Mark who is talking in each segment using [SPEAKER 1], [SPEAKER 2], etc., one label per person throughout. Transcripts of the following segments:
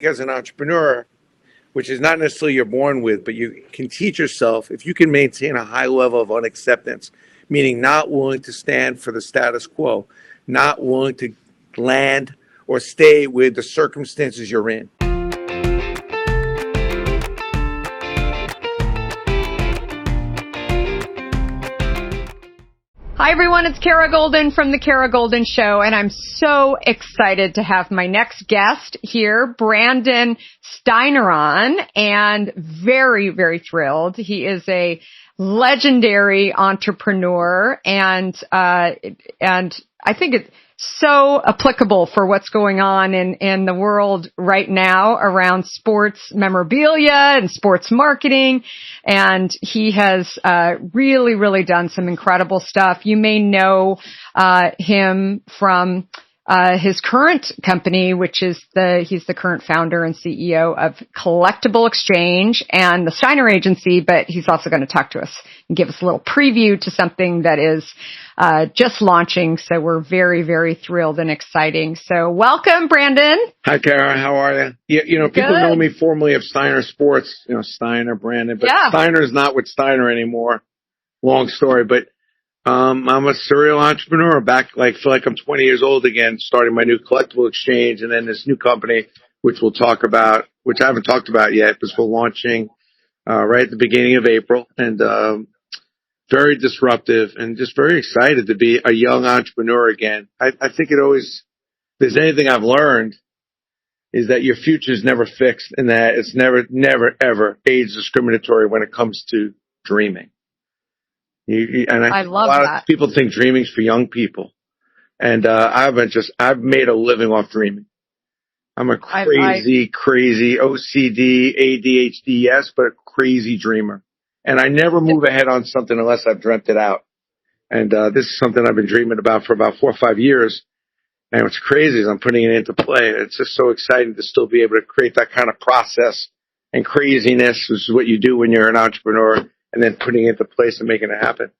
[SPEAKER 1] as an entrepreneur, which is not necessarily you're born with, but you can teach yourself if you can maintain a high level of unacceptance, meaning not willing to stand for the status quo, not willing to land or stay with the circumstances you're in.
[SPEAKER 2] Hi, everyone. It's Kara Golden from The Kara Golden Show, and I'm so excited to have my next guest here, Brandon Steiner, on, and very, very thrilled. He is a legendary entrepreneur, and I think it's so applicable for what's going on in the world right now around sports memorabilia and sports marketing. And he has really, really done some incredible stuff. You may know him from his current company, which is he's the current founder and CEO of Collectible Exchange and the Steiner Agency, but he's also going to talk to us and give us a little preview to something that is just launching. So we're very, very thrilled and exciting. So welcome, Brandon.
[SPEAKER 1] Hi, Kara. How are you? People know me formerly of Steiner Sports, Steiner, Brandon, but Steiner's not with Steiner anymore. Long story, but I'm a serial entrepreneur back, feel like I'm 20 years old again, starting my new Collectible Exchange and then this new company, which we'll talk about, which I haven't talked about yet, but we're launching right at the beginning of April, and very disruptive and just very excited to be a young entrepreneur again. I think if there's anything I've learned, is that your future is never fixed and that it's never, ever age discriminatory when it comes to dreaming.
[SPEAKER 2] I love
[SPEAKER 1] that. A lot
[SPEAKER 2] that.
[SPEAKER 1] of people think dreaming's for young people. And I've made a living off dreaming. I'm a crazy OCD, ADHD, yes, but a crazy dreamer. And I never move ahead on something unless I've dreamt it out. And this is something I've been dreaming about for about 4 or 5 years. And what's crazy is I'm putting it into play. It's just so exciting to still be able to create that kind of process and craziness, which is what you do when you're an entrepreneur, and then putting it into place and making it happen.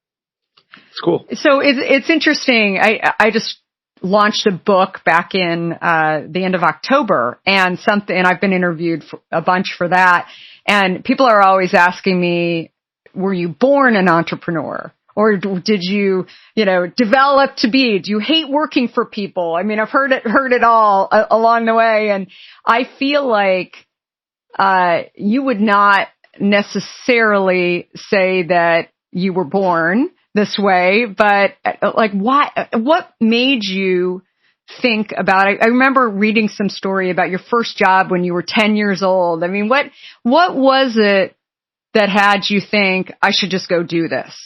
[SPEAKER 1] It's cool.
[SPEAKER 2] So it's interesting. I just launched a book back in the end of October, and I've been interviewed for a bunch for that. And people are always asking me, were you born an entrepreneur? Or did you develop to be? Do you hate working for people? I mean, I've heard it all along the way. And I feel like you would not necessarily say that you were born this way, but what made you think about it? I remember reading some story about your first job when you were 10 years old. I mean, what was it that had you think, I should just go do this?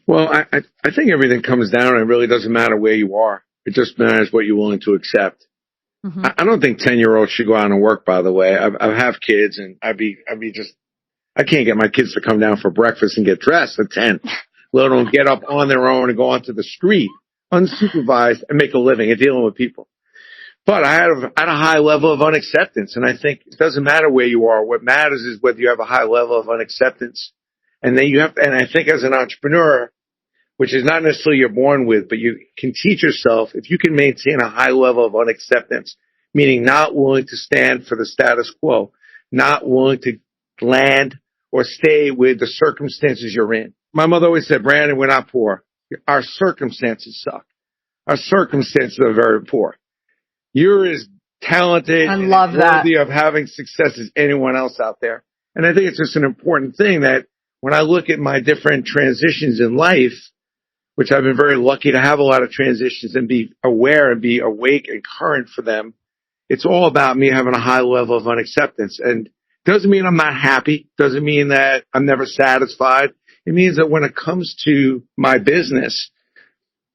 [SPEAKER 1] Well, I think everything comes down and it really doesn't matter where you are. It just matters what you're willing to accept. Mm-hmm. I don't think 10-year-olds should go out and work, by the way. I have kids and I can't get my kids to come down for breakfast and get dressed at 10. Let them get up on their own and go onto the street, unsupervised, and make a living at dealing with people. But I had a high level of unacceptance, and I think it doesn't matter where you are. What matters is whether you have a high level of unacceptance. And then and I think as an entrepreneur, which is not necessarily you're born with, but you can teach yourself if you can maintain a high level of unacceptance, meaning not willing to stand for the status quo, not willing to land or stay with the circumstances you're in. My mother always said, Brandon, we're not poor. Our circumstances suck. Our circumstances are very poor. You're as talented and worthy of having success as anyone else out there. And I think it's just an important thing that when I look at my different transitions in life, which I've been very lucky to have a lot of transitions and be aware and be awake and current for them, it's all about me having a high level of unacceptance. And doesn't mean I'm not happy. Doesn't mean that I'm never satisfied. It means that when it comes to my business,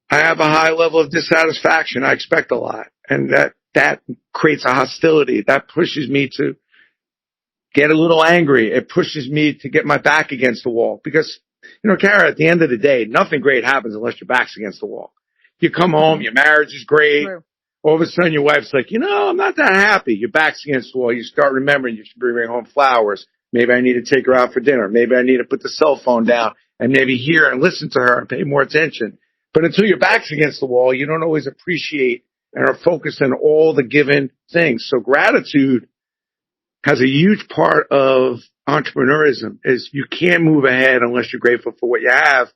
[SPEAKER 1] I have a high level of dissatisfaction. I expect a lot. And that creates a hostility. That pushes me to get a little angry. It pushes me to get my back against the wall. Because, Kara, at the end of the day, nothing great happens unless your back's against the wall. You come home, your marriage is great. True. All of a sudden, your wife's like, I'm not that happy. Your back's against the wall. You start remembering you should bring home flowers. Maybe I need to take her out for dinner. Maybe I need to put the cell phone down and maybe hear and listen to her and pay more attention. But until your back's against the wall, you don't always appreciate and are focused on all the given things. So gratitude has a huge part of entrepreneurism is you can't move ahead unless you're grateful for what you have.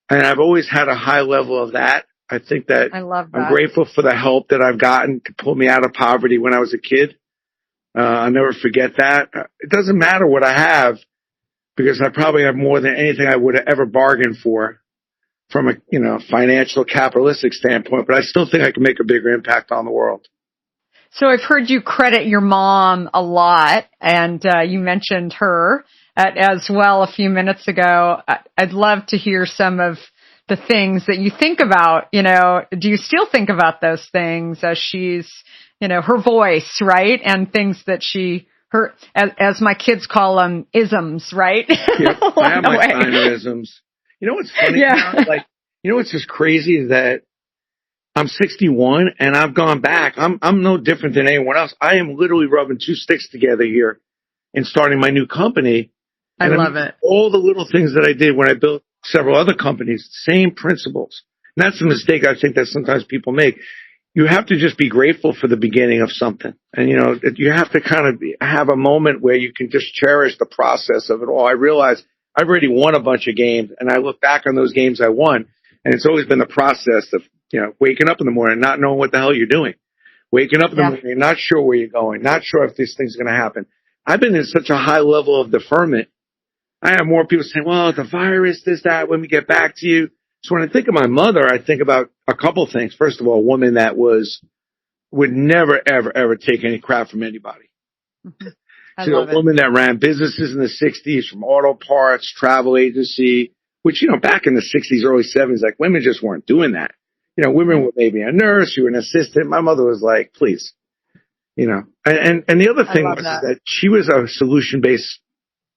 [SPEAKER 1] And I've always had a high level of that. I think that
[SPEAKER 2] I love that.
[SPEAKER 1] I'm grateful for the help that I've gotten to pull me out of poverty when I was a kid. I'll never forget that. It doesn't matter what I have because I probably have more than anything I would have ever bargained for from a, financial capitalistic standpoint, but I still think I can make a bigger impact on the world.
[SPEAKER 2] So I've heard you credit your mom a lot, and you mentioned her as well a few minutes ago. I'd love to hear some of the things that you think about. Do you still think about those things as she's, her voice, right? And things that as my kids call them, isms, right?
[SPEAKER 1] Yeah, I have my Steiner-isms. You know what's funny?
[SPEAKER 2] Yeah.
[SPEAKER 1] What's just crazy is that I'm 61 and I've gone back. I'm no different than anyone else. I am literally rubbing two sticks together here and starting my new company.
[SPEAKER 2] I love it.
[SPEAKER 1] All the little things that I did when I built several other companies, same principles. And that's a mistake I think that sometimes people make. You have to just be grateful for the beginning of something. And, you have to kind of have a moment where you can just cherish the process of it all. I realize I've already won a bunch of games and I look back on those games I won and it's always been the process of, waking up in the morning, not knowing what the hell you're doing, waking up in the morning, not sure where you're going, not sure if this thing's going to happen. I've been in such a high level of deferment. I have more people saying, well, the virus, this, that, when we get back to you. So when I think of my mother, I think about a couple things. First of all, a woman that would never, ever, ever take any crap from anybody.
[SPEAKER 2] I
[SPEAKER 1] She's
[SPEAKER 2] love
[SPEAKER 1] a woman that ran businesses in the 60s from auto parts, travel agency, which, back in the 60s, early 70s, like women just weren't doing that. Women were maybe a nurse, you were an assistant. My mother was like, please, and the other thing was that she was a solution-based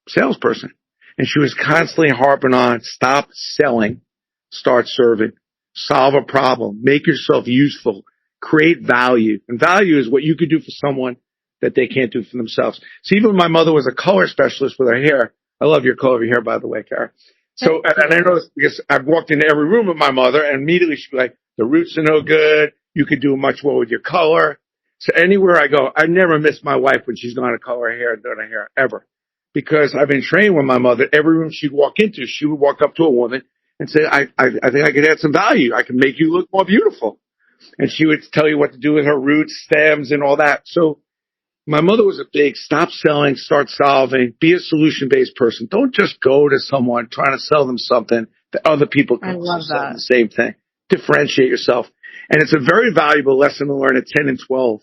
[SPEAKER 1] salesperson and she was constantly harping on stop selling, start serving, solve a problem, make yourself useful, create value. And value is what you could do for someone that they can't do for themselves. So even when my mother was a color specialist with her hair, I love your color of your hair, by the way, Kara. So, and I know this because I've walked into every room with my mother and immediately she'd be like, the roots are no good. You could do much more with your color. So anywhere I go, I never miss my wife when she's going to color her hair and done her hair ever. Because I've been trained with my mother, every room she'd walk into, she would walk up to a woman and say, I think I could add some value. I can make you look more beautiful. And she would tell you what to do with her roots, stems, and all that. So my mother was a big stop selling, start solving, be a solution-based person. Don't just go to someone trying to sell them something that other people can also sell the same thing. Differentiate yourself. And it's a very valuable lesson to learn at 10 and 12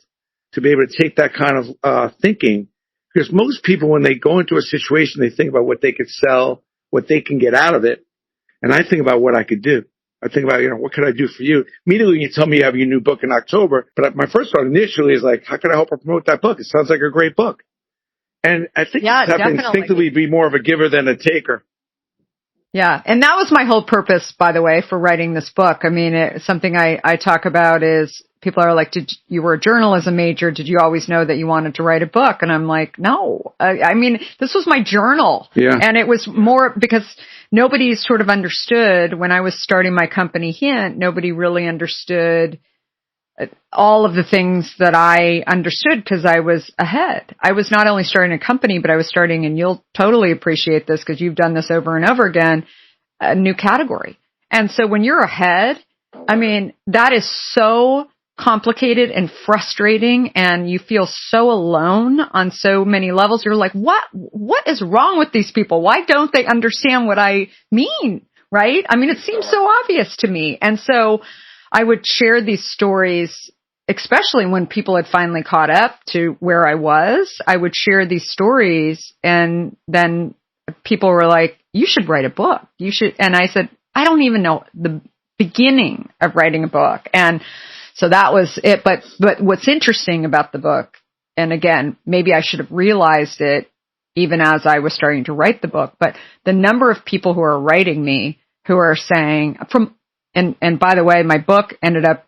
[SPEAKER 1] to be able to take that kind of thinking. Because most people, when they go into a situation, they think about what they could sell, what they can get out of it. And I think about what I could do. I think about, what could I do for you? Immediately you tell me you have your new book in October. But my first thought initially is like, how can I help her promote that book? It sounds like a great book. And I think you have to instinctively be more of a giver than a taker.
[SPEAKER 2] Yeah. And that was my whole purpose, by the way, for writing this book. I mean, something I talk about is people are like, you were a journalism major. Did you always know that you wanted to write a book? And I'm like, no. I mean, this was my journal.
[SPEAKER 1] Yeah.
[SPEAKER 2] And it was more because nobody sort of understood when I was starting my company Hint, nobody really understood all of the things that I understood because I was ahead. I was not only starting a company, but I was starting, and you'll totally appreciate this because you've done this over and over again, a new category. And so when you're ahead, I mean, that is so complicated and frustrating and you feel so alone on so many levels. You're like, what is wrong with these people? Why don't they understand what I mean? Right? I mean, it seems so obvious to me. And so I would share these stories, especially when people had finally caught up to where I was. I would share these stories and then people were like, you should write a book. You should. And I said, I don't even know the beginning of writing a book. And so that was it. But what's interesting about the book, and again, maybe I should have realized it even as I was starting to write the book, but the number of people who are writing me who are saying and by the way, my book ended up,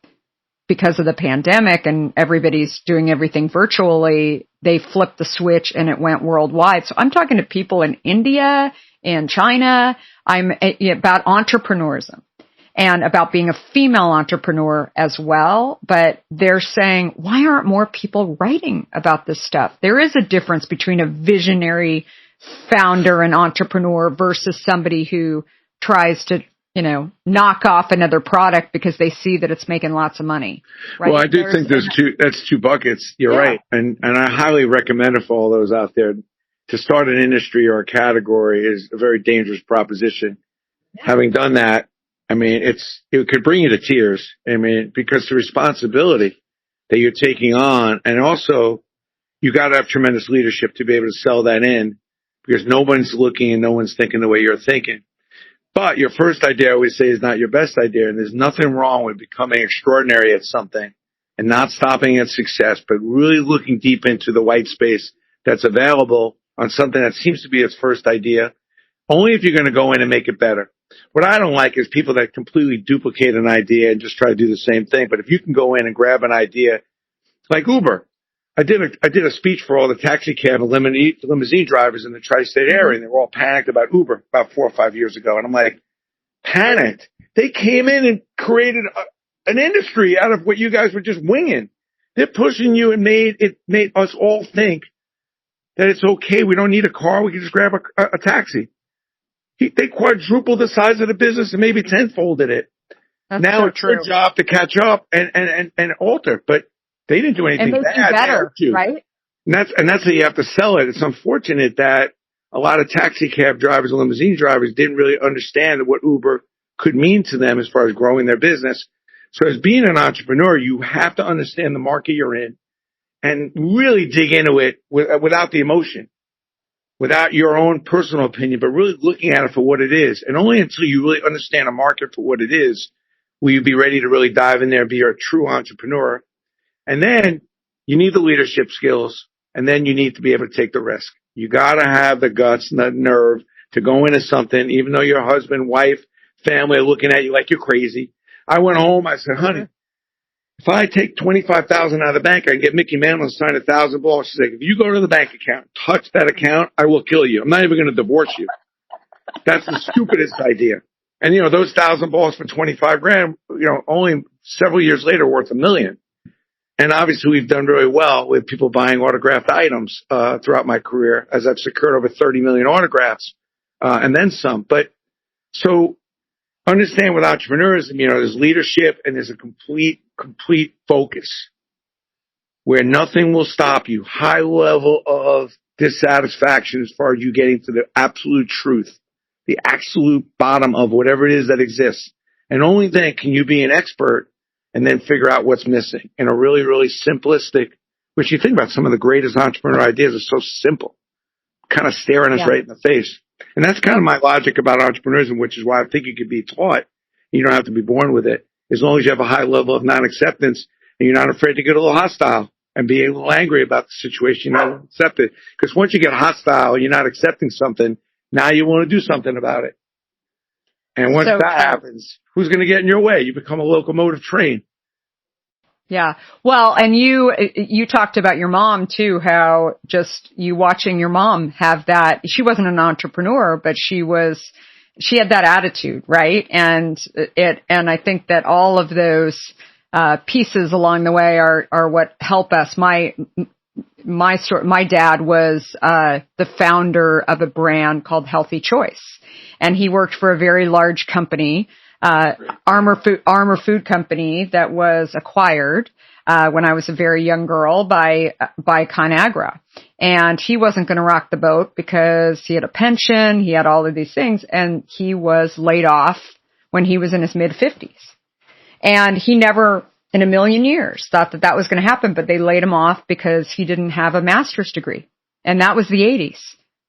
[SPEAKER 2] because of the pandemic and everybody's doing everything virtually, they flipped the switch and it went worldwide. So I'm talking to people in India and China. I'm about entrepreneurism. and about being a female entrepreneur as well. But they're saying, why aren't more people writing about this stuff? There is a difference between a visionary founder and entrepreneur versus somebody who tries to, knock off another product because they see that it's making lots of money. Right?
[SPEAKER 1] Well, I do think that's two buckets. You're right. And I highly recommend it for all those out there. To start an industry or a category is a very dangerous proposition. Yeah. Having done that, it could bring you to tears. Because the responsibility that you're taking on, and also you got to have tremendous leadership to be able to sell that in, because no one's looking and no one's thinking the way you're thinking. But your first idea, I always say, is not your best idea. And there's nothing wrong with becoming extraordinary at something and not stopping at success, but really looking deep into the white space that's available on something that seems to be its first idea, only if you're going to go in and make it better. What I don't like is people that completely duplicate an idea and just try to do the same thing. But if you can go in and grab an idea like Uber, I did a speech for all the taxi cab and limousine drivers in the tri-state area, and they were all panicked about Uber about 4 or 5 years ago. And I'm like, panicked? They came in and created an industry out of what you guys were just winging. They're pushing you and made us all think that it's okay. We don't need a car. We can just grab a taxi. They quadrupled the size of the business and maybe tenfolded it.
[SPEAKER 2] That's
[SPEAKER 1] now
[SPEAKER 2] so
[SPEAKER 1] it's
[SPEAKER 2] true.
[SPEAKER 1] your job to catch up and alter, but they didn't do anything
[SPEAKER 2] bad.
[SPEAKER 1] And
[SPEAKER 2] they do better, right?
[SPEAKER 1] And that's how you have to sell it. It's unfortunate that a lot of taxi cab drivers and limousine drivers didn't really understand what Uber could mean to them as far as growing their business. So as being an entrepreneur, you have to understand the market you're in and really dig into it without the emotion, without your own personal opinion, but really looking at it for what it is. And only until you really understand a market for what it is will you be ready to really dive in there and be a true entrepreneur. And then you need the leadership skills, and then you need to be able to take the risk. You got to have the guts and the nerve to go into something, even though your husband, wife, family are looking at you like you're crazy. I went home. I said, honey, if I take $25,000 out of the bank, I can get Mickey Mantle to sign $1,000. She's like, if you go to the bank account, touch that account, I will kill you. I'm not even going to divorce you. That's the stupidest idea. And, those $1,000 for 25 grand, only several years later worth $1 million. And obviously we've done really well with people buying autographed items, throughout my career, as I've secured over 30 million autographs, and then some. But so understand with entrepreneurism, there's leadership and there's a complete focus where nothing will stop you. High level of dissatisfaction as far as you getting to the absolute truth, the absolute bottom of whatever it is that exists. And only then can you be an expert and then figure out what's missing in a really, really simplistic, which you think about some of the greatest entrepreneur ideas are so simple, kind of staring us right in the face. And that's kind of my logic about entrepreneurism, which is why I think it could be taught. You don't have to be born with it. As long as you have a high level of non-acceptance and you're not afraid to get a little hostile and be a little angry about the situation, you don't accept it. Because once you get hostile and you're not accepting something, now you want to do something about it. And once that happens, who's going to get in your way? You become a locomotive train.
[SPEAKER 2] Yeah. Well, and you talked about your mom too, how just you watching your mom have that, she wasn't an entrepreneur, but she had that attitude, right? And I think that all of those, pieces along the way are what help us. My dad was, the founder of a brand called Healthy Choice, and he worked for a very large company, Armour Food Company, that was acquired when I was a very young girl by ConAgra. And he wasn't going to rock the boat because he had a pension, he had all of these things, and he was laid off when he was in his mid-50s. And he never in a million years thought that was going to happen, but they laid him off because he didn't have a master's degree. And that was the 80s.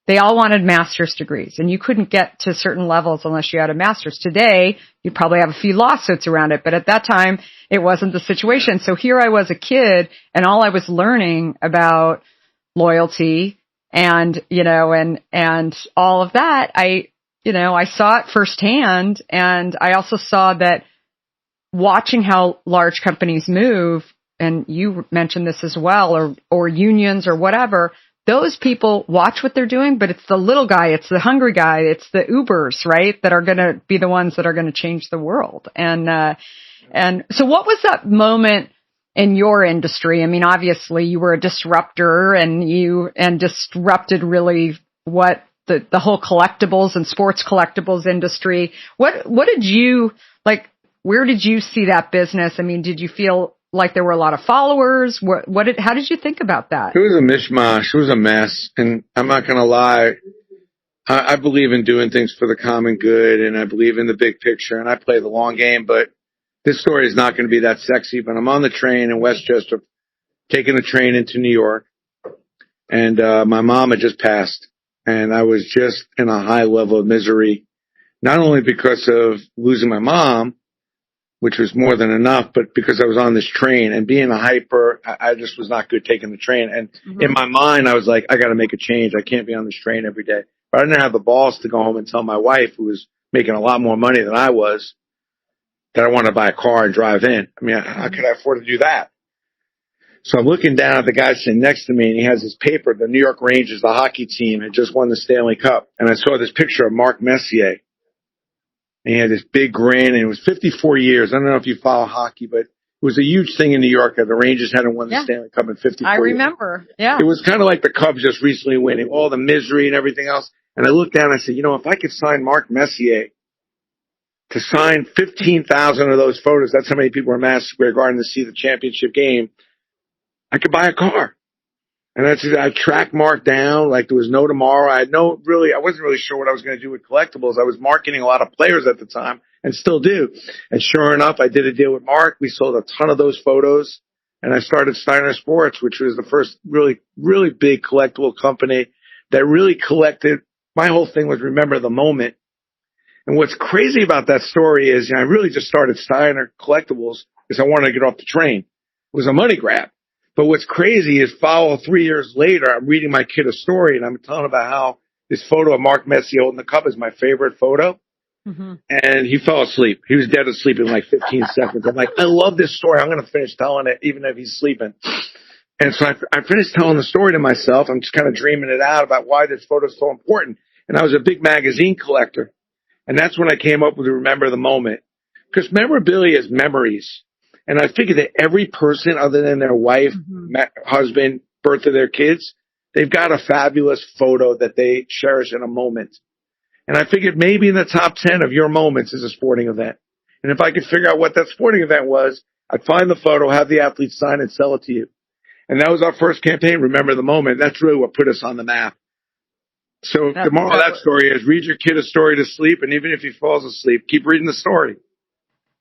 [SPEAKER 2] They all wanted master's degrees, and you couldn't get to certain levels unless you had a master's. Today, you probably have a few lawsuits around it, but at that time, it wasn't the situation. So here I was a kid, and all I was learning about loyalty and all of that, I saw it firsthand, and I also saw that watching how large companies move, and you mentioned this as well, or unions or whatever, those people watch what they're doing, but it's the little guy, it's the hungry guy, it's the Ubers, right, that are going to be the ones that are going to change the world. And so what was that moment in your industry? I mean, obviously you were a disruptor and disrupted really what the whole collectibles and sports collectibles industry. What did you like? Where did you see that business? I mean, did you feel like there were a lot of followers? How did you think about that?
[SPEAKER 1] It was a mishmash. It was a mess. And I'm not going to lie. I believe in doing things for the common good, and I believe in the big picture, and I play the long game, but this story is not going to be that sexy. But I'm on the train in Westchester, taking the train into New York, and my mom had just passed, and I was just in a high level of misery, not only because of losing my mom, which was more than enough, but because I was on this train and being a hyper, I just was not good taking the train. And in my mind, I was like, I got to make a change. I can't be on this train every day. But I didn't have the balls to go home and tell my wife, who was making a lot more money than I was, that I wanted to buy a car and drive in. I mean, how could I afford to do that? So I'm looking down at the guy sitting next to me, and he has this paper. The New York Rangers, the hockey team, had just won the Stanley Cup. And I saw this picture of Mark Messier. And he had this big grin, and it was 54 years. I don't know if you follow hockey, but it was a huge thing in New York that the Rangers hadn't won the Stanley Cup in 54 years.
[SPEAKER 2] I remember, yeah.
[SPEAKER 1] It was kind of like the Cubs just recently winning, all the misery and everything else. And I looked down and I said, you know, if I could sign Mark Messier to sign 15,000 of those photos, that's how many people were in Madison Square Garden to see the championship game, I could buy a car. And I tracked Mark down like there was no tomorrow. I wasn't really sure what I was going to do with collectibles. I was marketing a lot of players at the time and still do. And sure enough, I did a deal with Mark. We sold a ton of those photos, and I started Steiner Sports, which was the first really, really big collectible company that really collected. My whole thing was remember the moment. And what's crazy about that story is, I really just started Steiner Collectibles because I wanted to get off the train. It was a money grab. But what's crazy is 3 years later, I'm reading my kid a story, and I'm telling about how this photo of Mark Messier holding the cup is my favorite photo. Mm-hmm. And he fell asleep. He was dead asleep in like 15 seconds. I'm like, I love this story. I'm going to finish telling it even if he's sleeping. And so I finished telling the story to myself. I'm just kind of dreaming it out about why this photo is so important. And I was a big magazine collector. And that's when I came up with Remember the Moment. Because memorabilia is memories. And I figured that every person other than their wife, husband, birth of their kids, they've got a fabulous photo that they cherish in a moment. And I figured maybe in the top 10 of your moments is a sporting event. And if I could figure out what that sporting event was, I'd find the photo, have the athlete sign and sell it to you. And that was our first campaign, Remember the Moment. That's really what put us on the map. So the moral of that story is read your kid a story to sleep. And even if he falls asleep, keep reading the story.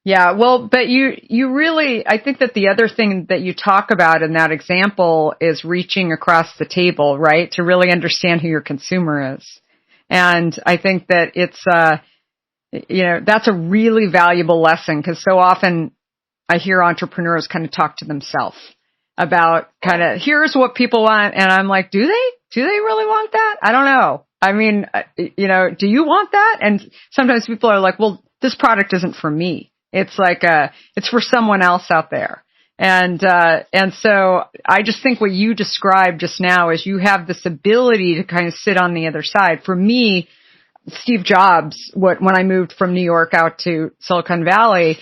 [SPEAKER 2] Yeah, well, but you really, I think that the other thing that you talk about in that example is reaching across the table, right? To really understand who your consumer is. And I think that it's, that's a really valuable lesson, because so often I hear entrepreneurs kind of talk to themselves about kind of, here's what people want. And I'm like, do they really want that? I don't know. I mean, do you want that? And sometimes people are like, well, this product isn't for me. It's like, it's for someone else out there. And so I just think what you described just now is you have this ability to kind of sit on the other side. For me, Steve Jobs, when I moved from New York out to Silicon Valley,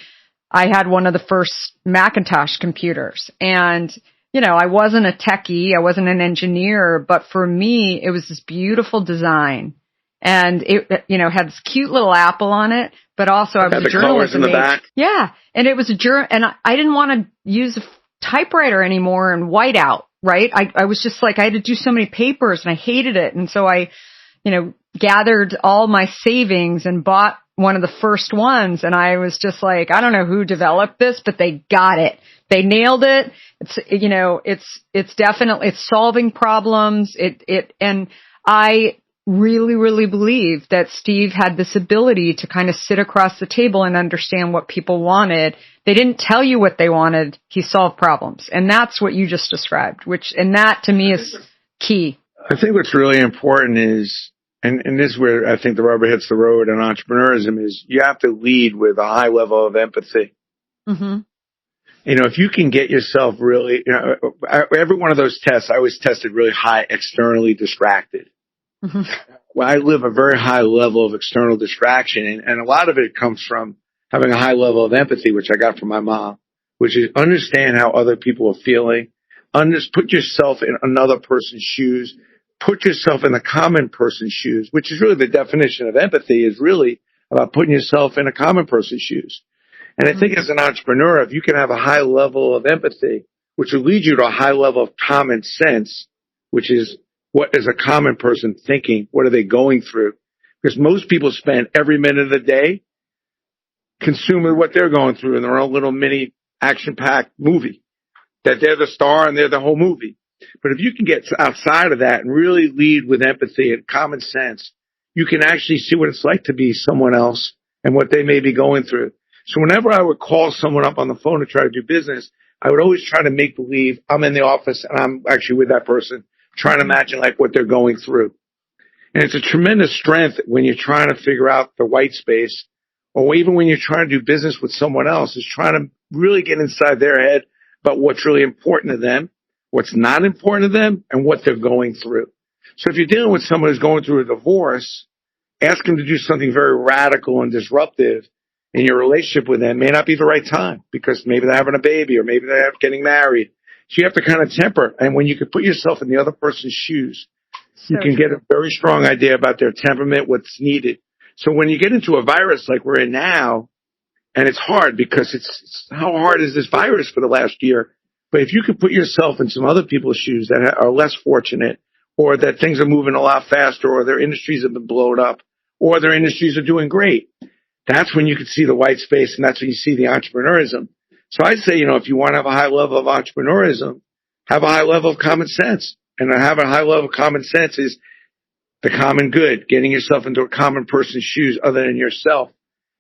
[SPEAKER 2] I had one of the first Macintosh computers. And, I wasn't a techie, I wasn't an engineer, but for me, it was this beautiful design. And it, had this cute little apple on it, but also I was a journalist.
[SPEAKER 1] In the back.
[SPEAKER 2] Yeah. And it was and I didn't want to use a typewriter anymore and whiteout, right? I was just like, I had to do so many papers and I hated it. And so I, gathered all my savings and bought one of the first ones. And I was just like, I don't know who developed this, but they got it. They nailed it. It's, it's definitely, it's solving problems. And I really, really believe that Steve had this ability to kind of sit across the table and understand what people wanted. They didn't tell you what they wanted. He solved problems. And that's what you just described, and that to me is key.
[SPEAKER 1] I think what's really important is, and this is where I think the rubber hits the road in entrepreneurism, is you have to lead with a high level of empathy. Mm-hmm. if you can get yourself really, every one of those tests, I always tested really high externally distracted. Mm-hmm. Well, I live a very high level of external distraction, and a lot of it comes from having a high level of empathy, which I got from my mom, which is understand how other people are feeling, put yourself in another person's shoes, put yourself in the common person's shoes, which is really the definition of empathy, is really about putting yourself in a common person's shoes. And I think as an entrepreneur, if you can have a high level of empathy, which will lead you to a high level of common sense, which is what is a common person thinking? What are they going through? Because most people spend every minute of the day consuming what they're going through in their own little mini action-packed movie, that they're the star and they're the whole movie. But if you can get outside of that and really lead with empathy and common sense, you can actually see what it's like to be someone else and what they may be going through. So whenever I would call someone up on the phone to try to do business, I would always try to make believe I'm in the office and I'm actually with that person, trying to imagine like what they're going through. And it's a tremendous strength when you're trying to figure out the white space, or even when you're trying to do business with someone else, is trying to really get inside their head about what's really important to them, what's not important to them, and what they're going through. So if you're dealing with someone who's going through a divorce, ask them to do something very radical and disruptive in your relationship with them may not be the right time, because maybe they're having a baby or maybe they're getting married. So you have to kind of temper. And when you can put yourself in the other person's shoes, you can get a very strong idea about their temperament, what's needed. So when you get into a virus like we're in now, and it's hard because it's how hard is this virus for the last year? But if you could put yourself in some other people's shoes that are less fortunate, or that things are moving a lot faster, or their industries have been blown up, or their industries are doing great, that's when you can see the white space, and that's when you see the entrepreneurism. So I say, if you want to have a high level of entrepreneurism, have a high level of common sense. And having a high level of common sense is the common good, getting yourself into a common person's shoes other than yourself.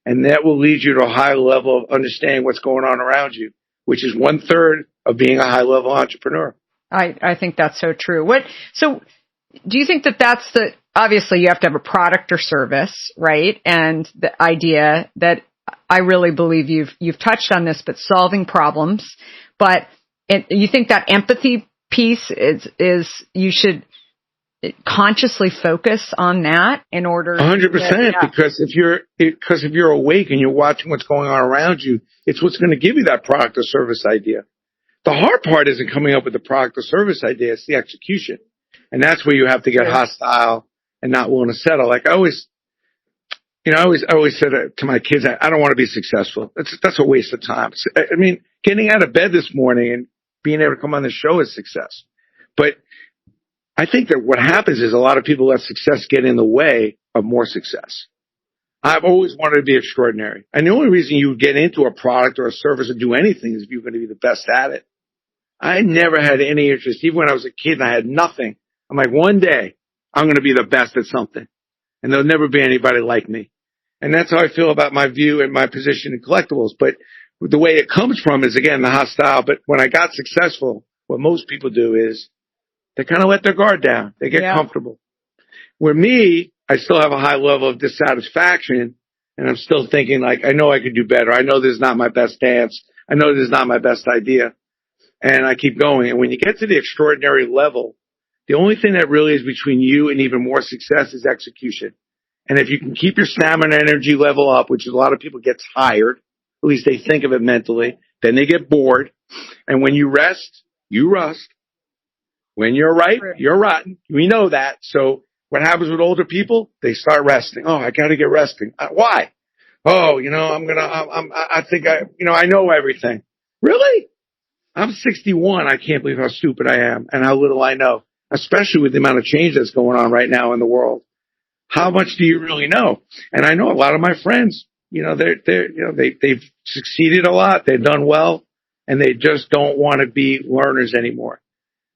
[SPEAKER 1] And that will lead you to a high level of understanding what's going on around you, which is 1/3 of being a high level entrepreneur.
[SPEAKER 2] I think that's so true. So do you think that that's obviously you have to have a product or service, right? And the idea that I really believe you've touched on this, but solving problems. But you think that empathy piece is you should consciously focus on that in order.
[SPEAKER 1] 100%, because if you're awake and you're watching what's going on around you, it's what's going to give you that product or service idea. The hard part isn't coming up with the product or service idea; it's the execution, and that's where you have to get hostile and not willing to settle. Like I always said to my kids, I don't want to be successful. That's a waste of time. I mean, getting out of bed this morning and being able to come on the show is success. But I think that what happens is a lot of people let success get in the way of more success. I've always wanted to be extraordinary. And the only reason you get into a product or a service or do anything is if you're going to be the best at it. I never had any interest, even when I was a kid and I had nothing. I'm like, one day I'm going to be the best at something, and there'll never be anybody like me. And that's how I feel about my view and my position in collectibles. But the way it comes from is, again, the hostile. But when I got successful, what most people do is they kind of let their guard down. They get comfortable. Where me, I still have a high level of dissatisfaction, and I'm still thinking, like, I know I could do better. I know this is not my best dance. I know this is not my best idea. And I keep going. And when you get to the extraordinary level, the only thing that really is between you and even more success is execution. And if you can keep your stamina and energy level up, which is a lot of people get tired, at least they think of it mentally, then they get bored. And when you rest, you rust. When you're right, you're rotten. We know that. So what happens with older people? They start resting. Oh, I got to get resting. Why? Oh, I think I know everything. Really? I'm 61. I can't believe how stupid I am and how little I know, especially with the amount of change that's going on right now in the world. How much do you really know? And I know a lot of my friends, they've succeeded a lot. They've done well, and they just don't want to be learners anymore.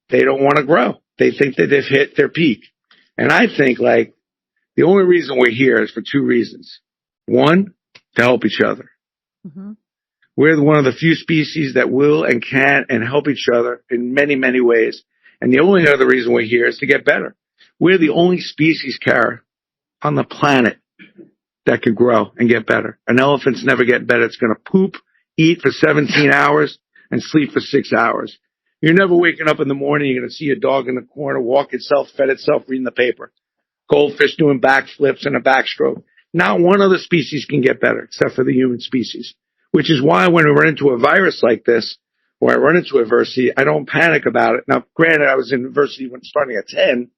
[SPEAKER 1] They don't want to grow. They think that they've hit their peak. And I think, like, the only reason we're here is for two reasons. One, to help each other. Mm-hmm. We're one of the few species that will and can and help each other in many, many ways. And the only other reason we're here is to get better. We're the only species, Kara, on the planet that could grow and get better. An elephant's never getting better. It's going to poop, eat for 17 hours, and sleep for 6 hours. You're never waking up in the morning. You're going to see a dog in the corner, walk itself, fed itself, reading the paper. Goldfish doing backflips and a backstroke. Not one other species can get better except for the human species, which is why when we run into a virus like this, or I run into adversity, I don't panic about it. Now, granted, I was in adversity when starting at 10,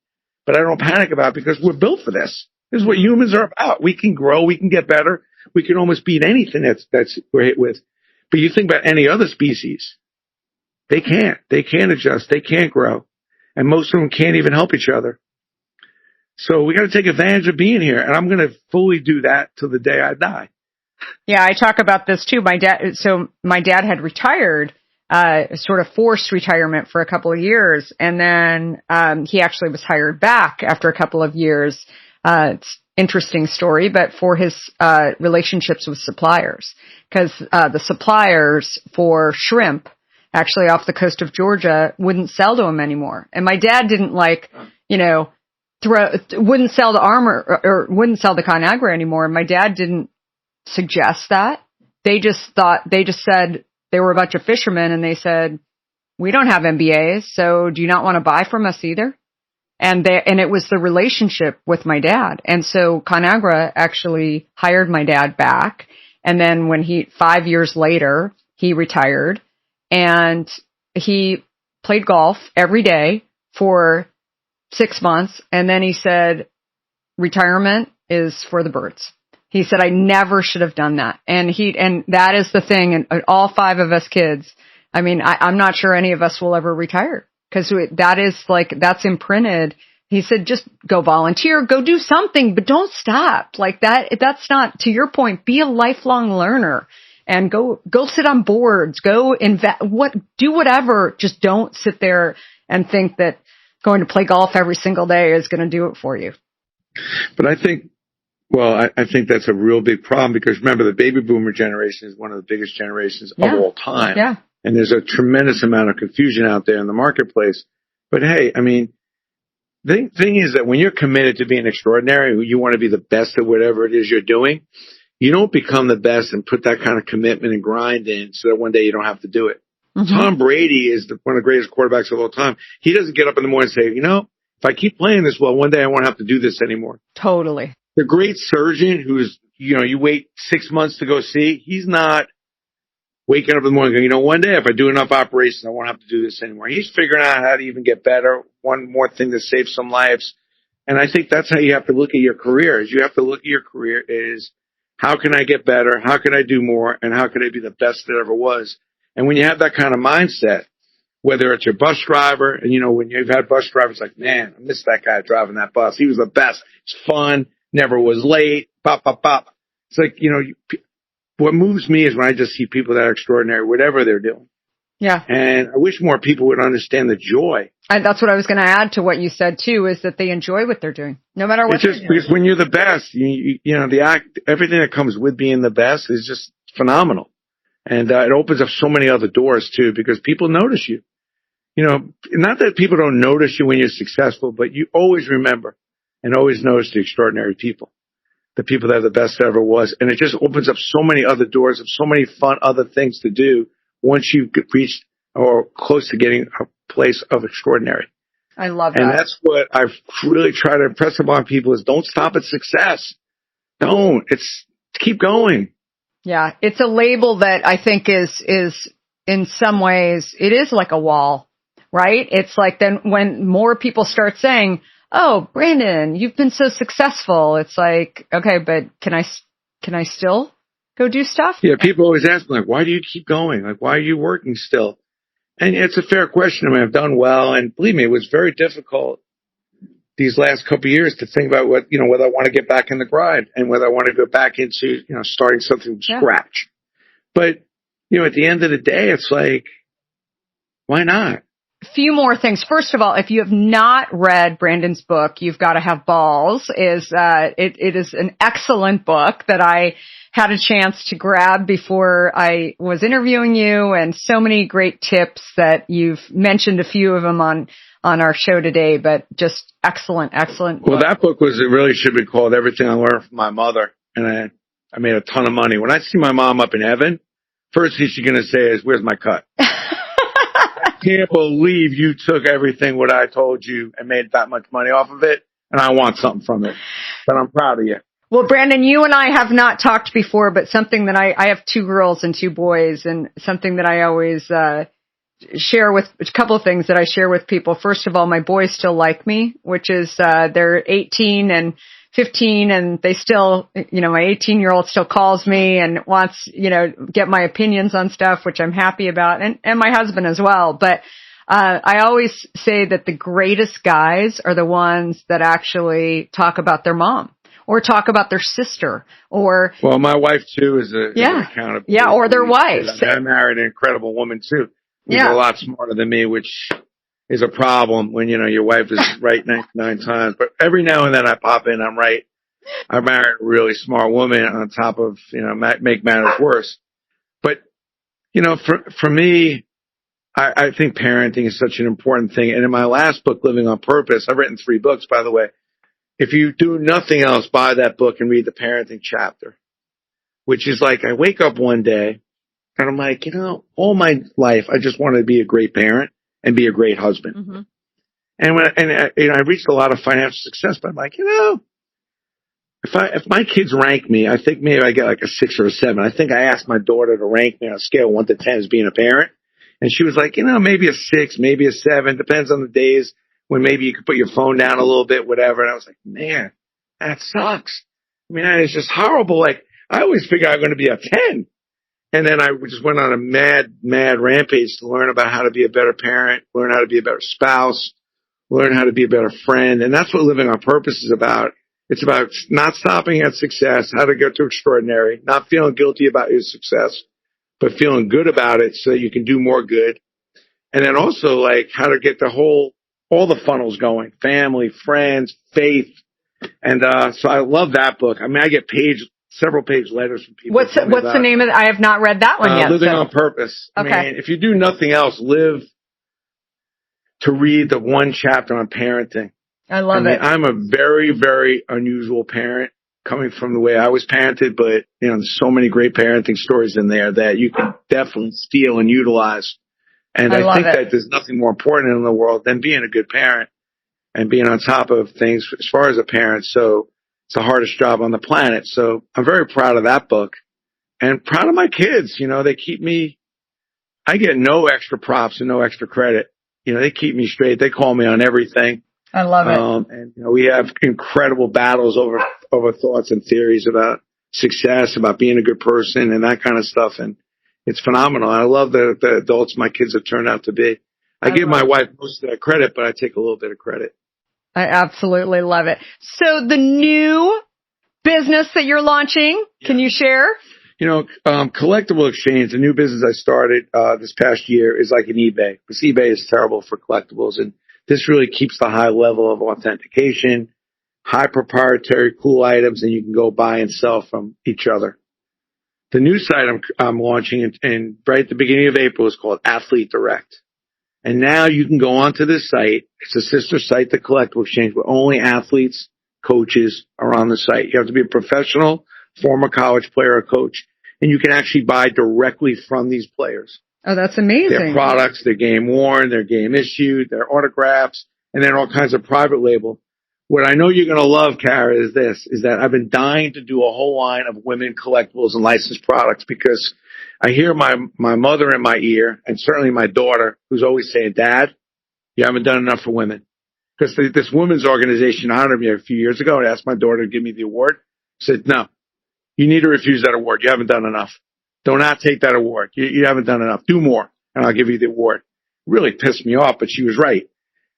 [SPEAKER 1] but I don't panic about it because we're built for this. This is what humans are about. We can grow. We can get better. We can almost beat anything that's we're hit with. But you think about any other species, they can't. They can't adjust. They can't grow. And most of them can't even help each other. So we got to take advantage of being here. And I'm going to fully do that till the day I die.
[SPEAKER 2] Yeah, I talk about this too. My dad had retired, sort of forced retirement for a couple of years. And then, he actually was hired back after a couple of years. It's interesting story, but for his, relationships with suppliers, because, the suppliers for shrimp actually off the coast of Georgia wouldn't sell to him anymore. And my dad didn't wouldn't sell the armor or wouldn't sell the ConAgra anymore. And my dad didn't suggest that. They just said they were a bunch of fishermen and they said, we don't have MBAs. So do you not want to buy from us either? And it was the relationship with my dad. And so ConAgra actually hired my dad back. And then 5 years later, he retired and he played golf every day for 6 months. And then he said, retirement is for the birds. He said, I never should have done that. And that is the thing. And all 5 of us kids, I mean, I'm not sure any of us will ever retire because that's imprinted. He said, just go volunteer, go do something, but don't stop like that. That's not, to your point, be a lifelong learner and go sit on boards, go do whatever. Just don't sit there and think that going to play golf every single day is going to do it for you.
[SPEAKER 1] But I think that's a real big problem because remember, the baby boomer generation is one of the biggest generations of all time.
[SPEAKER 2] Yeah.
[SPEAKER 1] And there's a tremendous amount of confusion out there in the marketplace. But hey, I mean, the thing is that when you're committed to being extraordinary, you want to be the best at whatever it is you're doing. You don't become the best and put that kind of commitment and grind in so that one day you don't have to do it. Mm-hmm. Tom Brady is one of the greatest quarterbacks of all time. He doesn't get up in the morning and say, if I keep playing this well, one day I won't have to do this anymore.
[SPEAKER 2] Totally.
[SPEAKER 1] The great surgeon who's, you wait 6 months to go see, he's not waking up in the morning going, one day if I do enough operations, I won't have to do this anymore. He's figuring out how to even get better. One more thing to save some lives. And I think that's how you have to look at your career. Is you have to look at your career is how can I get better? How can I do more? And how can I be the best that ever was? And when you have that kind of mindset, whether it's your bus driver, and when you've had bus drivers like, man, I miss that guy driving that bus. He was the best. It's fun. Never was late. Pop, pop, pop. It's like, what moves me is when I just see people that are extraordinary, whatever they're doing.
[SPEAKER 2] Yeah.
[SPEAKER 1] And I wish more people would understand the joy.
[SPEAKER 2] And that's what I was going to add to what you said too, is that they enjoy what they're doing, no matter what. It's just
[SPEAKER 1] because when you're the best, everything that comes with being the best is just phenomenal. And it opens up so many other doors too, because people notice you. Not that people don't notice you when you're successful, but you always remember and always notice the extraordinary people, the people that are the best that ever was. And it just opens up so many other doors of so many fun other things to do once you've reached or close to getting a place of extraordinary.
[SPEAKER 2] I love that.
[SPEAKER 1] And that's what I've really tried to impress upon people is don't stop at success. Don't. Keep going.
[SPEAKER 2] Yeah. It's a label that I think is in some ways, it is like a wall, right? It's like then when more people start saying, oh, Brandon, you've been so successful. It's like, okay, but can I still go do stuff?
[SPEAKER 1] Yeah. People always ask me, like, why do you keep going? Like, why are you working still? And it's a fair question. I mean, I've done well. And believe me, it was very difficult these last couple of years to think about whether I want to get back in the grind and whether I want to go back into, starting something from scratch. But, at the end of the day, it's like, why not?
[SPEAKER 2] A few more things. First of all, if you have not read Brandon's book, You've Got to Have Balls, it is an excellent book that I had a chance to grab before I was interviewing you, and so many great tips that you've mentioned a few of them on our show today, but just excellent book.
[SPEAKER 1] Well, that book really should be called Everything I Learned from My Mother. And I made a ton of money. When I see my mom up in heaven, first thing she's going to say is, where's my cut? can't believe you took everything what I told you and made that much money off of it, and I want something from it. But I'm proud of you.
[SPEAKER 2] Well, Brandon, you and I have not talked before, but something that I have 2 girls and 2 boys, and something that I always share with, a couple of things that I share with people. First of all, my boys still like me, which is they're 18 and 15, and they still, my 18-year-old still calls me and wants, get my opinions on stuff, which I'm happy about, and my husband as well. But I always say that the greatest guys are the ones that actually talk about their mom, or talk about their sister, or...
[SPEAKER 1] Well, my wife, too, is an accountability.
[SPEAKER 2] Yeah, or their wives.
[SPEAKER 1] I married an incredible woman, too. Who's a lot smarter than me, which is a problem when, your wife is right 99 times. But every now and then I pop in, I'm right. I married a really smart woman on top of, make matters worse. But, for me, I think parenting is such an important thing. And in my last book, Living on Purpose, I've written 3 books, by the way. If you do nothing else, buy that book and read the parenting chapter, which is like, I wake up one day and I'm like, all my life, I just wanted to be a great parent and be a great husband. Mm-hmm. And I reached a lot of financial success, but I'm like, if my kids rank me, I think maybe I get like a 6 or a 7. I think I asked my daughter to rank me on a scale of 1 to 10 as being a parent. And she was like, maybe a 6, maybe a 7, depends on the days. When maybe you could put your phone down a little bit, whatever. And I was like, man, that sucks. I mean, that is just horrible. Like, I always figured I'm going to be a 10. And then I just went on a mad rampage to learn about how to be a better parent, learn how to be a better spouse, learn how to be a better friend. And that's what Living on Purpose is about. It's about not stopping at success, how to get to extraordinary, not feeling guilty about your success, but feeling good about it so that you can do more good. And then also like how to get all the funnels going, family, friends, faith. And so I love that book. I mean, I get several page letters from people.
[SPEAKER 2] What's the name of it? I have not read that one yet.
[SPEAKER 1] Living on Purpose. Okay. I mean, if you do nothing else, live to read the 1 chapter on parenting.
[SPEAKER 2] I love it.
[SPEAKER 1] I'm a very, very unusual parent coming from the way I was parented, but there's so many great parenting stories in there that you can definitely steal and utilize. And I think that there's nothing more important in the world than being a good parent and being on top of things as far as a parent. So it's the hardest job on the planet. So I'm very proud of that book and proud of my kids. They keep me, I get no extra props and no extra credit. They keep me straight. They call me on everything.
[SPEAKER 2] I love it.
[SPEAKER 1] And we have incredible battles over thoughts and theories about success, about being a good person and that kind of stuff. And it's phenomenal. I love the adults my kids have turned out to be. I give my wife most of that credit, but I take a little bit of credit.
[SPEAKER 2] I absolutely love it. So the new business that you're launching, can you share?
[SPEAKER 1] Collectible Exchange, the new business I started this past year, is like an eBay. Because eBay is terrible for collectibles. And this really keeps the high level of authentication, high proprietary, cool items, and you can go buy and sell from each other. The new site I'm launching in right at the beginning of April is called Athlete Direct. And now you can go onto this site. It's a sister site to Collectible Exchange, where only athletes, coaches are on the site. You have to be a professional, former college player or coach, and you can actually buy directly from these players.
[SPEAKER 2] Oh, that's amazing.
[SPEAKER 1] Their products, their game worn, their game issued, their autographs, and then all kinds of private label. What I know you're going to love, Kara, is that I've been dying to do a whole line of women collectibles and licensed products because I hear my mother in my ear, and certainly my daughter, who's always saying, Dad, you haven't done enough for women. Because this women's organization honored me a few years ago and asked my daughter to give me the award. I said, no, you need to refuse that award. You haven't done enough. Do not take that award. You haven't done enough. Do more, and I'll give you the award. Really pissed me off, but she was right.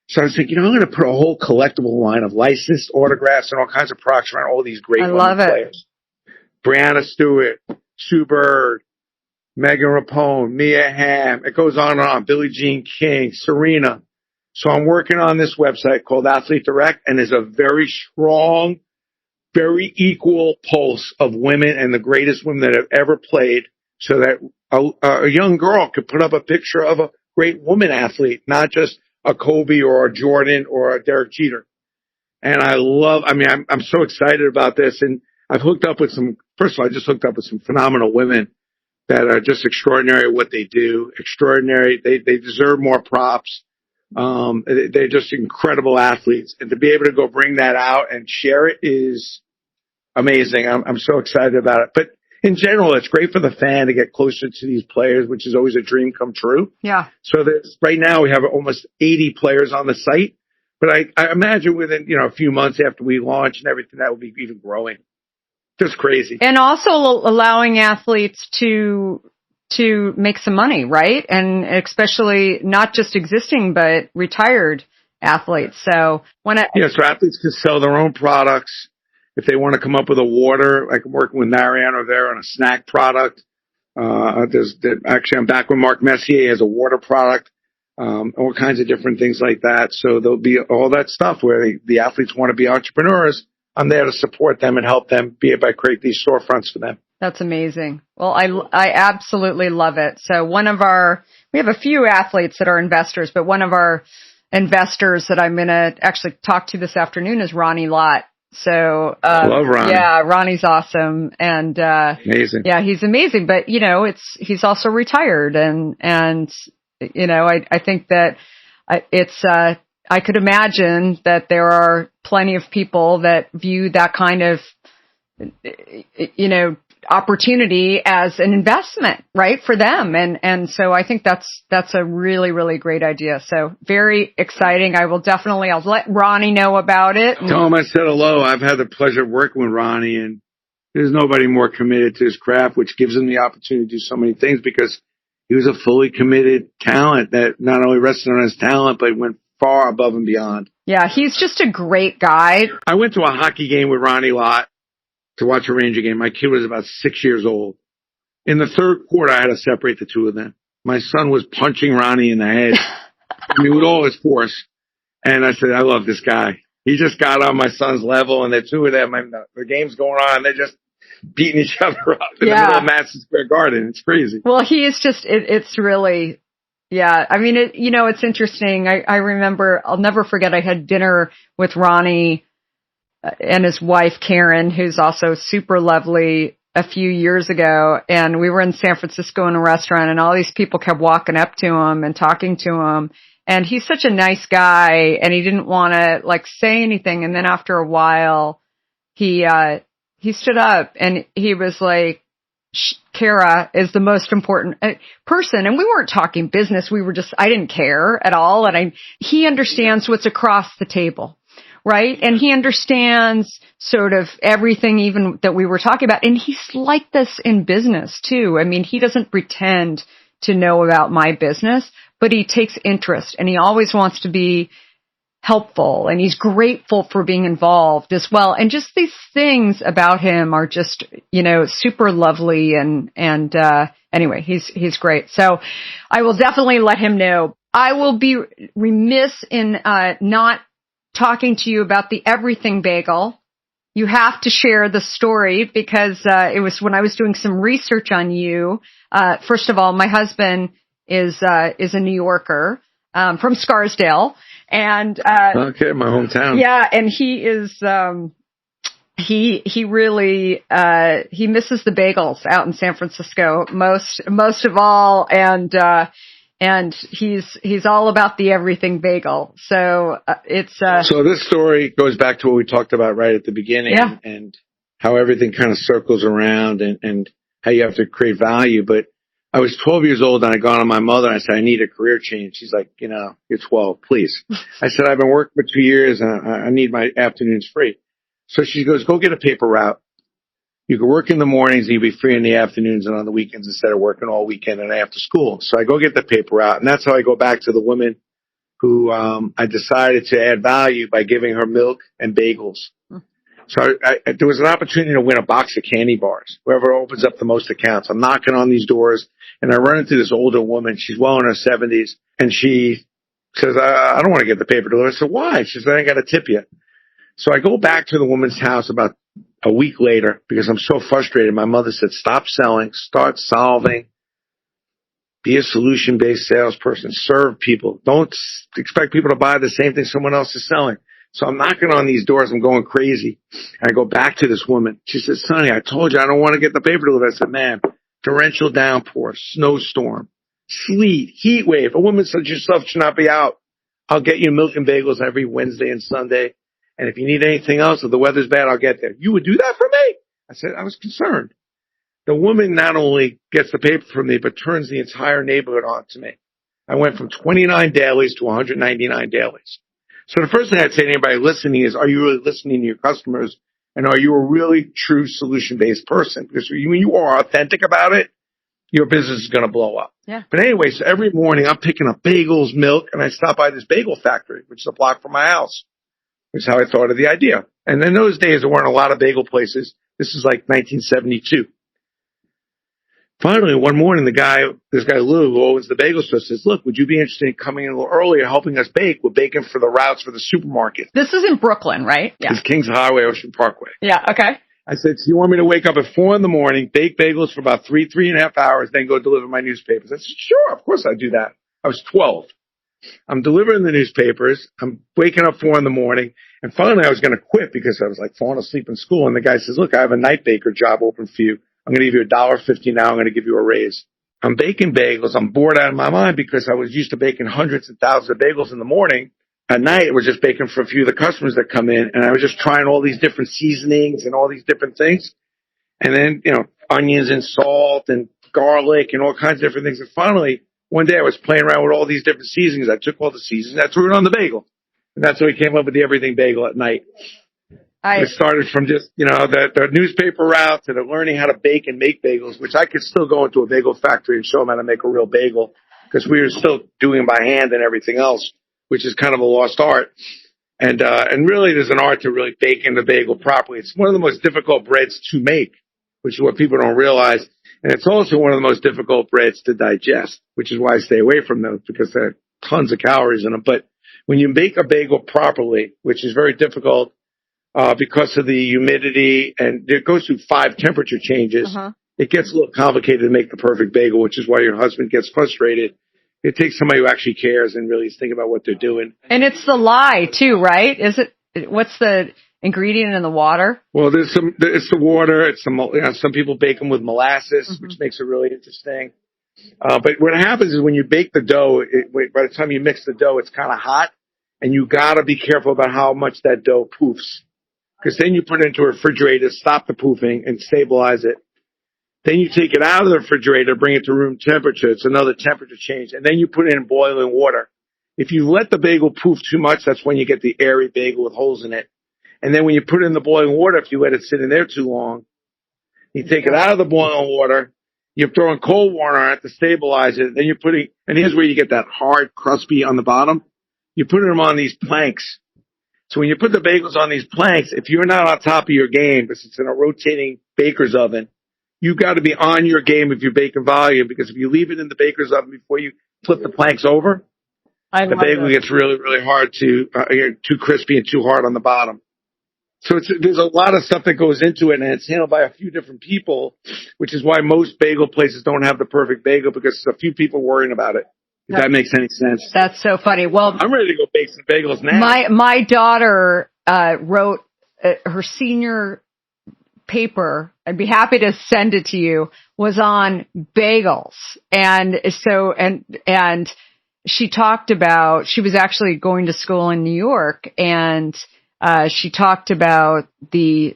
[SPEAKER 1] So I was thinking, I'm going to put a whole collectible line of licensed autographs and all kinds of products around all these great women players. Brianna Stewart, Sue Bird, Megan Rapone, Mia Hamm. It goes on and on. Billie Jean King, Serena. So I'm working on this website called Athlete Direct, and there's a very strong, very equal pulse of women and the greatest women that have ever played, so that a young girl could put up a picture of a great woman athlete, not just a Kobe or a Jordan or a Derek Jeter. And I'm so excited about this. And I've hooked up with first of all, I just hooked up with some phenomenal women that are just extraordinary at what they do. Extraordinary. They deserve more props. They're just incredible athletes. And to be able to go bring that out and share it is amazing. I'm so excited about it. But in general, it's great for the fan to get closer to these players, which is always a dream come true.
[SPEAKER 2] Yeah.
[SPEAKER 1] So right now we have almost 80 players on the site. But I imagine within, a few months after we launch and everything, that will be even growing. Just crazy.
[SPEAKER 2] And also allowing athletes to make some money, right? And especially not just existing, but retired athletes. So so
[SPEAKER 1] athletes can sell their own products. If they want to come up with a water, like I'm working with Marianne over there on a snack product. Actually, I'm back with Mark Messier has a water product, all kinds of different things like that. So there'll be all that stuff where the athletes want to be entrepreneurs. I'm there to support them and help them be able to create these storefronts for them.
[SPEAKER 2] That's amazing. Well, I absolutely love it. So we have a few athletes that are investors, but one of our investors that I'm going to actually talk to this afternoon is Ronnie Lott. So,
[SPEAKER 1] love Ronnie.
[SPEAKER 2] Yeah, Ronnie's awesome. And,
[SPEAKER 1] amazing.
[SPEAKER 2] Yeah, he's amazing, but he's also retired. And, I think that I could imagine that there are plenty of people that view that kind of, opportunity as an investment, right, for them. And so I think that's a really, really great idea. So very exciting. I'll let Ronnie know about it.
[SPEAKER 1] Tell him I said hello. I've had the pleasure of working with Ronnie, and there's nobody more committed to his craft, which gives him the opportunity to do so many things because he was a fully committed talent that not only rested on his talent, but went far above and beyond.
[SPEAKER 2] Yeah, he's just a great guy.
[SPEAKER 1] I went to a hockey game with Ronnie Lott to watch a Ranger game. My kid was about 6 years old. In the third quarter, I had to separate the two of them. My son was punching Ronnie in the head. With all his force. And I said, I love this guy. He just got on my son's level, and the two of them, the game's going on, they're just beating each other up in the middle of Madison Square Garden. It's crazy.
[SPEAKER 2] Well, he is just, it's really, yeah. I mean, it's interesting. I remember, I'll never forget, I had dinner with Ronnie and his wife, Karen, who's also super lovely, a few years ago. And we were in San Francisco in a restaurant, and all these people kept walking up to him and talking to him. And he's such a nice guy, and he didn't want to say anything. And then after a while, he stood up and he was like, Kara is the most important person. And we weren't talking business. I didn't care at all. And he understands what's across the table. Right. And he understands sort of everything even that we were talking about. And he's like this in business too. I mean, he doesn't pretend to know about my business, but he takes interest, and he always wants to be helpful, and he's grateful for being involved as well. And just these things about him are just, super lovely. And anyway, he's great. So I will definitely let him know. I will be remiss in, not talking to you about the Everything Bagel. You have to share the story because, it was when I was doing some research on you. First of all, my husband is a New Yorker, from Scarsdale. And,
[SPEAKER 1] okay, my hometown.
[SPEAKER 2] Yeah. And he is, he really, he misses the bagels out in San Francisco most of all. And he's all about the Everything Bagel. So,
[SPEAKER 1] so this story goes back to what we talked about right at the beginning, and how everything kind of circles around and how you have to create value. But I was 12 years old, and I got on my mother and I said, I need a career change. She's like, you're 12, please. I said, I've been working for 2 years and I need my afternoons free. So she goes, go get a paper route. You can work in the mornings and you'll be free in the afternoons and on the weekends instead of working all weekend and after school. So I go get the paper route, and that's how I go back to the woman who, I decided to add value by giving her milk and bagels. So there was an opportunity to win a box of candy bars. Whoever opens up the most accounts. I'm knocking on these doors, and I run into this older woman. She's well in her 70s, and she says, I don't want to get the paper delivered. I said, why? She says, I ain't got to tip you. So I go back to the woman's house about a week later because I'm so frustrated. My mother said, stop selling, start solving, be a solution-based salesperson, serve people. Don't expect people to buy the same thing someone else is selling. So I'm knocking on these doors. I'm going crazy. And I go back to this woman. She says, Sonny, I told you I don't want to get the paper delivered. I said, man, torrential downpour, snowstorm, sleet, heat wave. A woman such as yourself should not be out. I'll get you milk and bagels every Wednesday and Sunday. And if you need anything else, if the weather's bad, I'll get there. You would do that for me? I said, I was concerned. The woman not only gets the paper from me, but turns the entire neighborhood on to me. I went from 29 dailies to 199 dailies. So the first thing I'd say to anybody listening is, are you really listening to your customers? And are you a really true solution-based person? Because when you are authentic about it, your business is going to blow up.
[SPEAKER 2] Yeah.
[SPEAKER 1] But anyway, so every morning I'm picking up bagels, milk, and I stop by this bagel factory, which is a block from my house. Is how I thought of the idea. And in those days, there weren't a lot of bagel places. This is like 1972. Finally, one morning, this guy Lou, who owns the bagel store, says, look, would you be interested in coming in a little earlier, helping us bake? We're baking for the routes for the supermarket.
[SPEAKER 2] This is in Brooklyn, right?
[SPEAKER 1] Yeah. It's Kings Highway, Ocean Parkway.
[SPEAKER 2] Yeah, okay.
[SPEAKER 1] I said, so you want me to wake up at 4 a.m, bake bagels for about 3.5 hours, then go deliver my newspapers? I said, sure, of course I'd do that. I was 12. I'm delivering the newspapers. I'm waking up 4 a.m, and finally I was going to quit because I was like falling asleep in school. And the guy says, look, I have a night baker job open for you. I'm going to give you $1.50 now. I'm going to give you a raise. I'm baking bagels. I'm bored out of my mind because I was used to baking hundreds and thousands of bagels in the morning. At night, it was just baking for a few of the customers that come in. And I was just trying all these different seasonings and all these different things. And then, onions and salt and garlic and all kinds of different things. And finally, one day I was playing around with all these different seasonings. I took all the seasonings, I threw it on the bagel. And that's how we came up with the everything bagel at night. It started from just, the newspaper route to the learning how to bake and make bagels, which I could still go into a bagel factory and show them how to make a real bagel because we were still doing it by hand and everything else, which is kind of a lost art. And really there's an art to really baking the bagel properly. It's one of the most difficult breads to make, which is what people don't realize. And it's also one of the most difficult breads to digest, which is why I stay away from those because there are tons of calories in them. But when you bake a bagel properly, which is very difficult, because of the humidity and it goes through 5 temperature changes, it gets a little complicated to make the perfect bagel, which is why your husband gets frustrated. It takes somebody who actually cares and really is thinking about what they're doing.
[SPEAKER 2] And it's the lye too, right? What's the ingredient in the water?
[SPEAKER 1] Well, it's the water. Some people bake them with molasses, which makes it really interesting. But what happens is when you bake the dough, by the time you mix the dough, it's kind of hot and you gotta be careful about how much that dough poofs. Because then you put it into a refrigerator, stop the poofing, and stabilize it. Then you take it out of the refrigerator, bring it to room temperature. It's another temperature change. And then you put it in boiling water. If you let the bagel poof too much, that's when you get the airy bagel with holes in it. And then when you put it in the boiling water, if you let it sit in there too long, you take it out of the boiling water, you're throwing cold water on it to stabilize it. Then and here's where you get that hard, crispy on the bottom. You're putting them on these planks. So when you put the bagels on these planks, if you're not on top of your game, because it's in a rotating baker's oven, you got to be on your game if you're baking volume, because if you leave it in the baker's oven before you flip the planks over, the bagel gets really, really hard too crispy and too hard on the bottom. So there's a lot of stuff that goes into it, and it's handled by a few different people, which is why most bagel places don't have the perfect bagel, because there's a few people worrying about it. If that makes any sense.
[SPEAKER 2] That's so funny. Well,
[SPEAKER 1] I'm ready to go bake some bagels now.
[SPEAKER 2] My daughter wrote her senior paper. I'd be happy to send it to you. Was on bagels, and she talked about she was actually going to school in New York, and she talked about it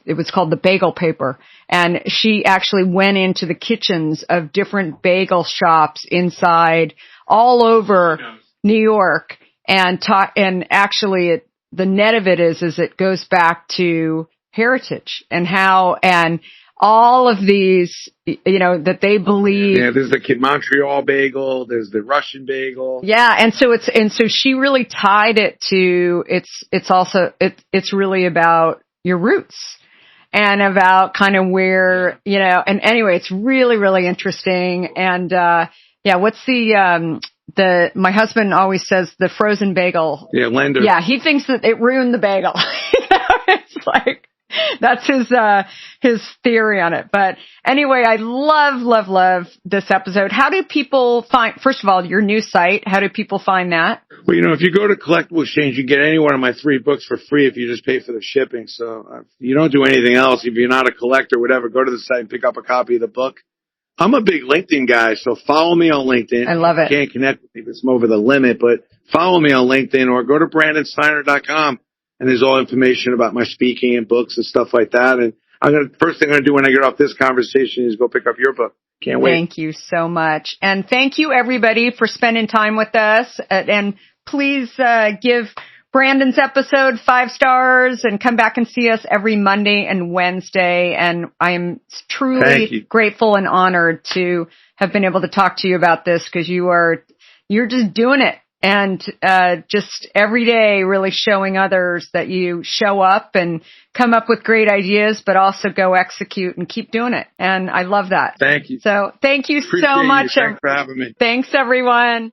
[SPEAKER 2] was called the bagel paper. And she actually went into the kitchens of different bagel shops inside all over New York and actually the net of it is it goes back to heritage and all of these, that they believe.
[SPEAKER 1] Yeah, there's the Montreal bagel, there's the Russian bagel.
[SPEAKER 2] Yeah, and so she really tied it to it's really about your roots and about kind of where, and anyway, it's really, really interesting. And, what's my husband always says the frozen bagel.
[SPEAKER 1] Yeah, Lender.
[SPEAKER 2] Yeah, he thinks that it ruined the bagel. It's like, that's his theory on it. But anyway, I love this episode. How do people find, first of all, your new site? How do people find that?
[SPEAKER 1] Well, if you go to Collectible Exchange, you get any one of my 3 books for free if you just pay for the shipping. So you don't do anything else. If you're not a collector, whatever, go to the site and pick up a copy of the book. I'm a big LinkedIn guy, so follow me on LinkedIn.
[SPEAKER 2] I love it.
[SPEAKER 1] Can't connect with me if it's over the limit, but follow me on LinkedIn or go to BrandonSteiner.com, and there's all information about my speaking and books and stuff like that. And first thing I'm going to do when I get off this conversation is go pick up your book. Can't wait.
[SPEAKER 2] Thank you so much. And thank you, everybody, for spending time with us. And please give Brandon's episode 5 stars and come back and see us every Monday and Wednesday. And I am truly grateful and honored to have been able to talk to you about this, because you're just doing it. And just every day really showing others that you show up and come up with great ideas, but also go execute and keep doing it. And I love that.
[SPEAKER 1] Thank you.
[SPEAKER 2] So thank you
[SPEAKER 1] Appreciate
[SPEAKER 2] so much.
[SPEAKER 1] Thanks for having me.
[SPEAKER 2] Thanks, everyone.